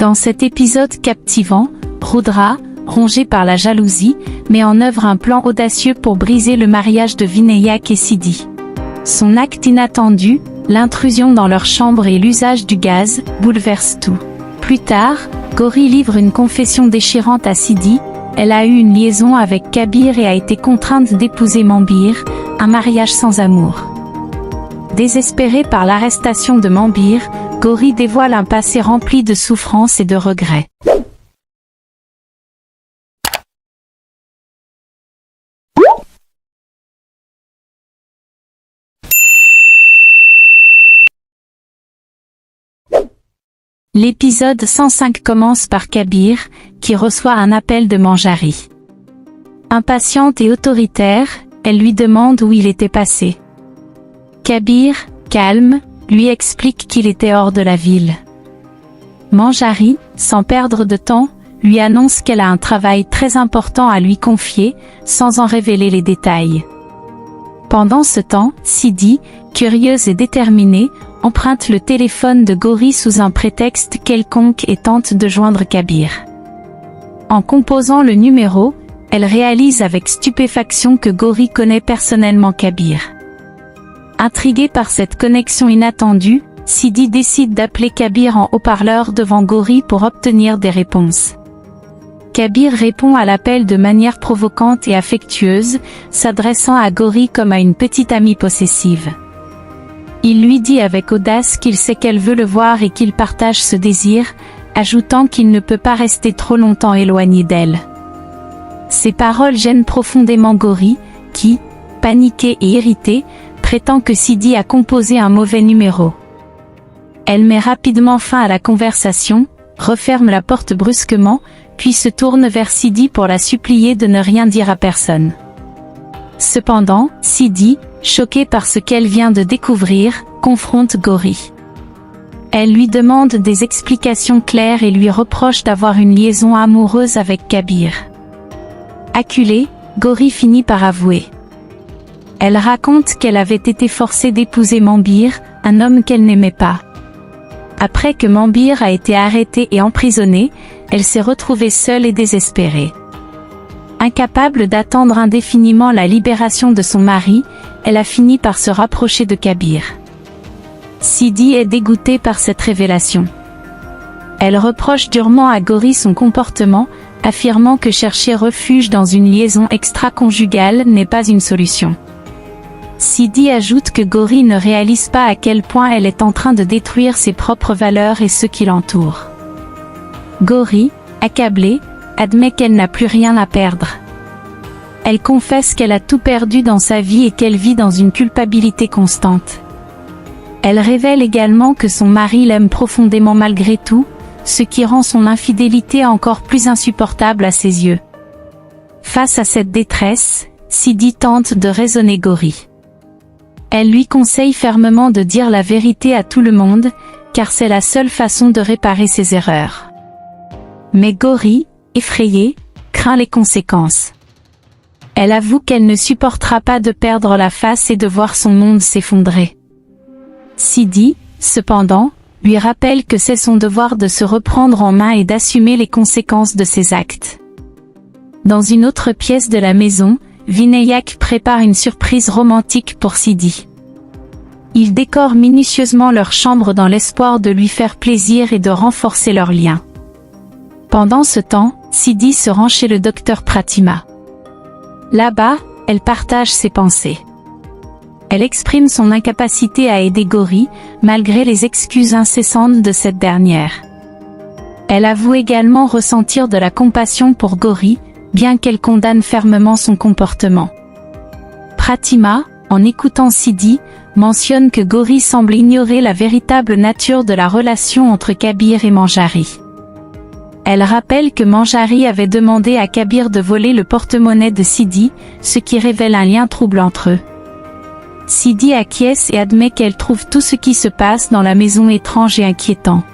Dans cet épisode captivant, Rudra, rongé par la jalousie, met en œuvre un plan audacieux pour briser le mariage de Vinayak et Siddhi. Son acte inattendu, l'intrusion dans leur chambre et l'usage du gaz, bouleverse tout. Plus tard, Gauri livre une confession déchirante à Siddhi. Elle a eu une liaison avec Kabir et a été contrainte d'épouser Mambir, un mariage sans amour. Désespérée par l'arrestation de Mambir, Gauri dévoile un passé rempli de souffrance et de regrets. L'épisode 105 commence par Kabir, qui reçoit un appel de Manjari. Impatiente et autoritaire, elle lui demande où il était passé. Kabir, calme, lui explique qu'il était hors de la ville. Manjari, sans perdre de temps, lui annonce qu'elle a un travail très important à lui confier, sans en révéler les détails. Pendant ce temps, Siddhi, curieuse et déterminée, emprunte le téléphone de Gauri sous un prétexte quelconque et tente de joindre Kabir. En composant le numéro, elle réalise avec stupéfaction que Gauri connaît personnellement Kabir. Intriguée par cette connexion inattendue, Siddhi décide d'appeler Kabir en haut-parleur devant Gauri pour obtenir des réponses. Kabir répond à l'appel de manière provocante et affectueuse, s'adressant à Gauri comme à une petite amie possessive. Il lui dit avec audace qu'il sait qu'elle veut le voir et qu'il partage ce désir, ajoutant qu'il ne peut pas rester trop longtemps éloigné d'elle. Ces paroles gênent profondément Gauri, qui, paniquée et irritée, prétend que Siddhi a composé un mauvais numéro. Elle met rapidement fin à la conversation, referme la porte brusquement, puis se tourne vers Siddhi pour la supplier de ne rien dire à personne. Cependant, Siddhi, choquée par ce qu'elle vient de découvrir, confronte Gauri. Elle lui demande des explications claires et lui reproche d'avoir une liaison amoureuse avec Kabir. Acculée, Gauri finit par avouer. Elle raconte qu'elle avait été forcée d'épouser Mambir, un homme qu'elle n'aimait pas. Après que Mambir a été arrêté et emprisonné, elle s'est retrouvée seule et désespérée. Incapable d'attendre indéfiniment la libération de son mari, elle a fini par se rapprocher de Kabir. Siddhi est dégoûtée par cette révélation. Elle reproche durement à Gauri son comportement, affirmant que chercher refuge dans une liaison extra-conjugale n'est pas une solution. Siddhi ajoute que Gauri ne réalise pas à quel point elle est en train de détruire ses propres valeurs et ceux qui l'entourent. Gauri, accablée, admet qu'elle n'a plus rien à perdre. Elle confesse qu'elle a tout perdu dans sa vie et qu'elle vit dans une culpabilité constante. Elle révèle également que son mari l'aime profondément malgré tout, ce qui rend son infidélité encore plus insupportable à ses yeux. Face à cette détresse, Siddhi tente de raisonner Gauri. Elle lui conseille fermement de dire la vérité à tout le monde, car c'est la seule façon de réparer ses erreurs. Mais Gauri, effrayée, craint les conséquences. Elle avoue qu'elle ne supportera pas de perdre la face et de voir son monde s'effondrer. Siddhi, cependant, lui rappelle que c'est son devoir de se reprendre en main et d'assumer les conséquences de ses actes. Dans une autre pièce de la maison, Vinayak prépare une surprise romantique pour Siddhi. Il décore minutieusement leur chambre dans l'espoir de lui faire plaisir et de renforcer leur lien. Pendant ce temps, Siddhi se rend chez le docteur Pratima. Là-bas, elle partage ses pensées. Elle exprime son incapacité à aider Gauri, malgré les excuses incessantes de cette dernière. Elle avoue également ressentir de la compassion pour Gauri, bien qu'elle condamne fermement son comportement. Pratima, en écoutant Siddhi, mentionne que Gauri semble ignorer la véritable nature de la relation entre Kabir et Manjari. Elle rappelle que Manjari avait demandé à Kabir de voler le porte-monnaie de Siddhi, ce qui révèle un lien trouble entre eux. Siddhi acquiesce et admet qu'elle trouve tout ce qui se passe dans la maison étrange et inquiétant.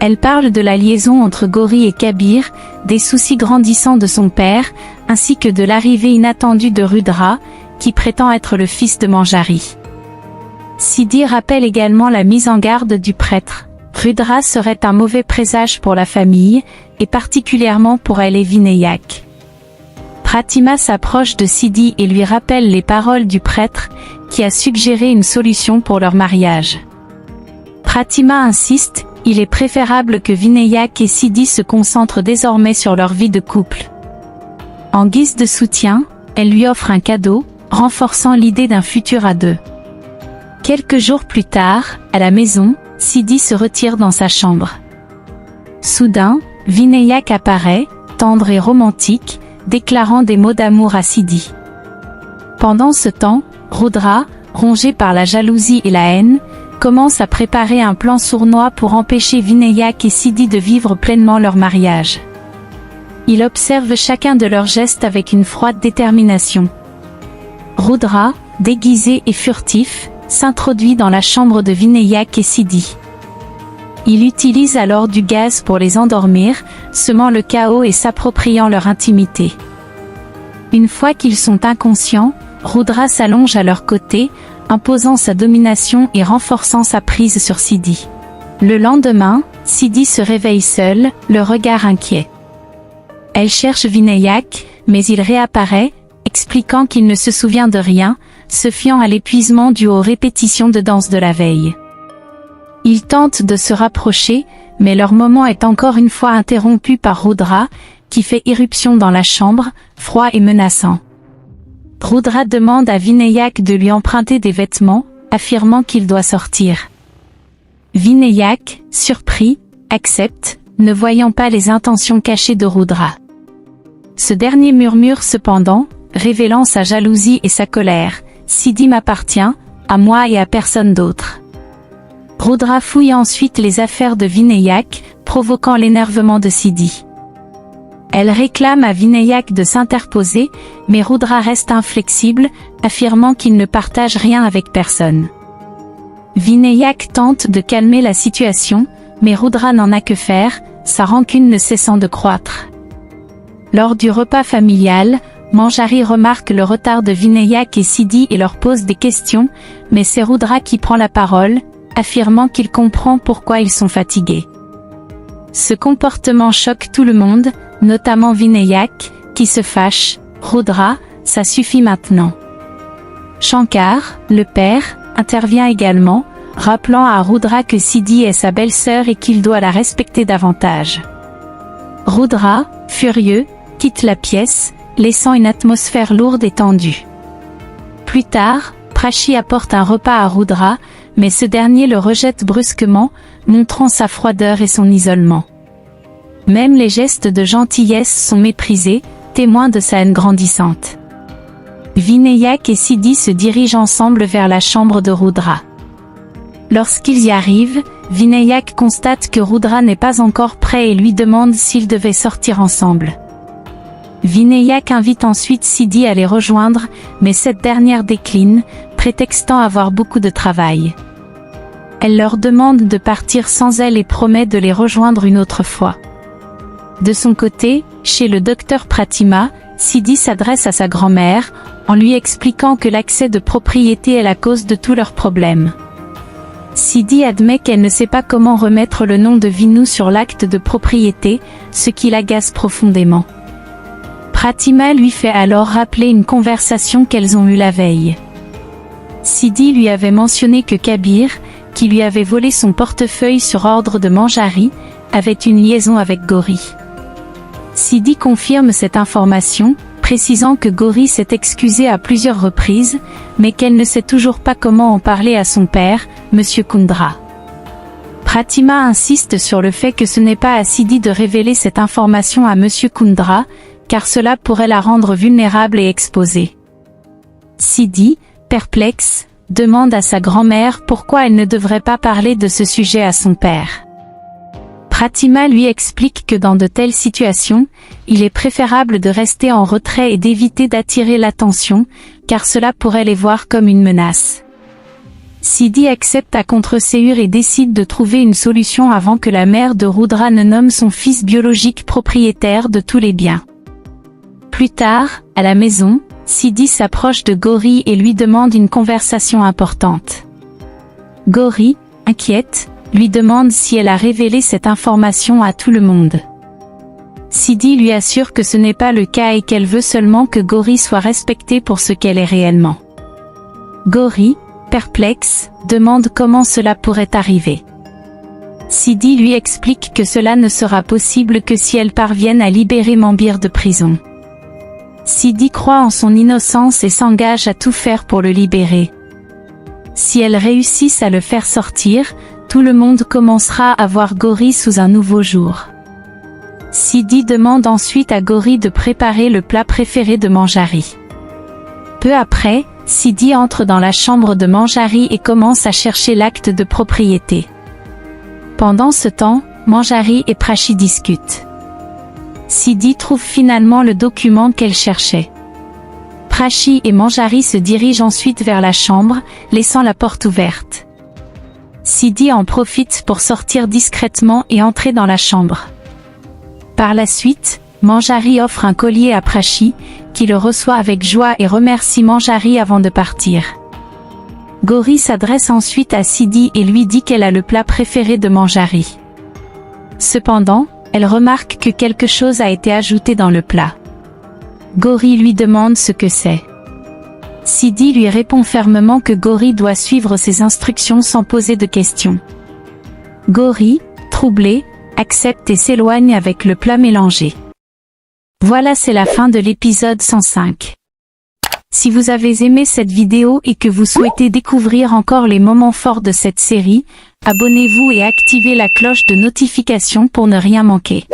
Elle parle de la liaison entre Gauri et Kabir, des soucis grandissants de son père, ainsi que de l'arrivée inattendue de Rudra, qui prétend être le fils de Manjari. Siddhi rappelle également la mise en garde du prêtre, Rudra serait un mauvais présage pour la famille, et particulièrement pour elle et Vinayak. Pratima s'approche de Siddhi et lui rappelle les paroles du prêtre, qui a suggéré une solution pour leur mariage. Pratima insiste, il est préférable que Vinayak et Siddhi se concentrent désormais sur leur vie de couple. En guise de soutien, elle lui offre un cadeau, renforçant l'idée d'un futur à deux. Quelques jours plus tard, à la maison, Siddhi se retire dans sa chambre. Soudain, Vinayak apparaît, tendre et romantique, déclarant des mots d'amour à Siddhi. Pendant ce temps, Rudra, rongé par la jalousie et la haine, commence à préparer un plan sournois pour empêcher Vinayak et Siddhi de vivre pleinement leur mariage. Il observe chacun de leurs gestes avec une froide détermination. Rudra, déguisé et furtif, s'introduit dans la chambre de Vinayak et Siddhi. Il utilise alors du gaz pour les endormir, semant le chaos et s'appropriant leur intimité. Une fois qu'ils sont inconscients, Rudra s'allonge à leur côté, imposant sa domination et renforçant sa prise sur Siddhi. Le lendemain, Siddhi se réveille seule, le regard inquiet. Elle cherche Vinayak, mais il réapparaît, expliquant qu'il ne se souvient de rien, se fiant à l'épuisement dû aux répétitions de danse de la veille. Ils tentent de se rapprocher, mais leur moment est encore une fois interrompu par Rudra, qui fait irruption dans la chambre, froid et menaçant. Rudra demande à Vinayak de lui emprunter des vêtements, affirmant qu'il doit sortir. Vinayak, surpris, accepte, ne voyant pas les intentions cachées de Rudra. Ce dernier murmure cependant, révélant sa jalousie et sa colère, « Siddhi m'appartient, à moi et à personne d'autre ». Rudra fouille ensuite les affaires de Vinayak, provoquant l'énervement de Siddhi. Elle réclame à Vinayak de s'interposer, mais Rudra reste inflexible, affirmant qu'il ne partage rien avec personne. Vinayak tente de calmer la situation, mais Rudra n'en a que faire, sa rancune ne cessant de croître. Lors du repas familial, Manjari remarque le retard de Vinayak et Siddhi et leur pose des questions, mais c'est Rudra qui prend la parole, affirmant qu'il comprend pourquoi ils sont fatigués. Ce comportement choque tout le monde, notamment Vinayak, qui se fâche. Rudra, ça suffit maintenant. Shankar, le père, intervient également, rappelant à Rudra que Siddhi est sa belle-sœur et qu'il doit la respecter davantage. Rudra, furieux, quitte la pièce, laissant une atmosphère lourde et tendue. Plus tard, Prachi apporte un repas à Rudra, mais ce dernier le rejette brusquement, montrant sa froideur et son isolement. Même les gestes de gentillesse sont méprisés, témoins de sa haine grandissante. Vinayak et Siddhi se dirigent ensemble vers la chambre de Rudra. Lorsqu'ils y arrivent, Vinayak constate que Rudra n'est pas encore prêt et lui demande s'ils devaient sortir ensemble. Vinayak invite ensuite Siddhi à les rejoindre, mais cette dernière décline, prétextant avoir beaucoup de travail. Elle leur demande de partir sans elle et promet de les rejoindre une autre fois. De son côté, chez le docteur Pratima, Siddhi s'adresse à sa grand-mère, en lui expliquant que l'accès de propriété est la cause de tous leurs problèmes. Siddhi admet qu'elle ne sait pas comment remettre le nom de Vinu sur l'acte de propriété, ce qui l'agace profondément. Pratima lui fait alors rappeler une conversation qu'elles ont eue la veille. Siddhi lui avait mentionné que Kabir, qui lui avait volé son portefeuille sur ordre de Manjari, avait une liaison avec Gauri. Siddhi confirme cette information, précisant que Gauri s'est excusée à plusieurs reprises, mais qu'elle ne sait toujours pas comment en parler à son père, Monsieur Kundra. Pratima insiste sur le fait que ce n'est pas à Siddhi de révéler cette information à Monsieur Kundra, car cela pourrait la rendre vulnérable et exposée. Siddhi, perplexe, demande à sa grand-mère pourquoi elle ne devrait pas parler de ce sujet à son père. Pratima lui explique que dans de telles situations, il est préférable de rester en retrait et d'éviter d'attirer l'attention, car cela pourrait les voir comme une menace. Siddhi accepte à contre-ségur et décide de trouver une solution avant que la mère de Rudra ne nomme son fils biologique propriétaire de tous les biens. Plus tard, à la maison, Siddhi s'approche de Gauri et lui demande une conversation importante. Gauri, inquiète, lui demande si elle a révélé cette information à tout le monde. Sidi lui assure que ce n'est pas le cas et qu'elle veut seulement que Gauri soit respectée pour ce qu'elle est réellement. Gauri, perplexe, demande comment cela pourrait arriver. Sidi lui explique que cela ne sera possible que si elle parvienne à libérer Mambir de prison. Sidi croit en son innocence et s'engage à tout faire pour le libérer. Si elles réussissent à le faire sortir, tout le monde commencera à voir Gauri sous un nouveau jour. Sidi demande ensuite à Gauri de préparer le plat préféré de Manjari. Peu après, Sidi entre dans la chambre de Manjari et commence à chercher l'acte de propriété. Pendant ce temps, Manjari et Prachi discutent. Sidi trouve finalement le document qu'elle cherchait. Prachi et Manjari se dirigent ensuite vers la chambre, laissant la porte ouverte. Sidi en profite pour sortir discrètement et entrer dans la chambre. Par la suite, Manjari offre un collier à Prachi, qui le reçoit avec joie et remercie Manjari avant de partir. Gauri s'adresse ensuite à Sidi et lui dit qu'elle a le plat préféré de Manjari. Cependant, elle remarque que quelque chose a été ajouté dans le plat. Gauri lui demande ce que c'est. Sidi lui répond fermement que Gauri doit suivre ses instructions sans poser de questions. Gauri, troublé, accepte et s'éloigne avec le plat mélangé. Voilà, c'est la fin de l'épisode 105. Si vous avez aimé cette vidéo et que vous souhaitez découvrir encore les moments forts de cette série, abonnez-vous et activez la cloche de notification pour ne rien manquer.